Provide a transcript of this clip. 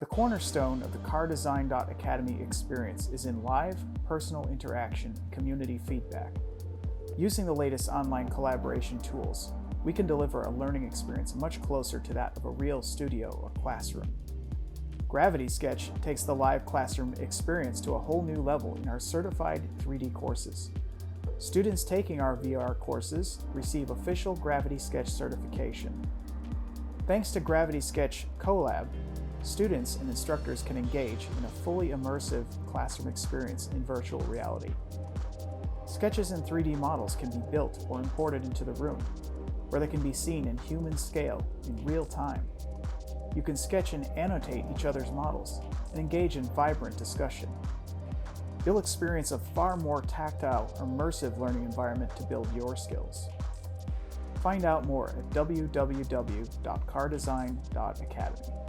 The cornerstone of the CARDESIGN.ACADEMY experience is in live, personal interaction, community feedback. Using the latest online collaboration tools, we can deliver a learning experience much closer to that of a real studio or classroom. Gravity Sketch takes the live classroom experience to a whole new level in our certified 3D courses. Students taking our VR courses receive official Gravity Sketch certification. Thanks to Gravity Sketch Collab, students and instructors can engage in a fully immersive classroom experience in virtual reality. Sketches and 3D models can be built or imported into the room, where they can be seen in human scale in real time. You can sketch and annotate each other's models and engage in vibrant discussion. You'll experience a far more tactile, immersive learning environment to build your skills. Find out more at www.cardesign.academy.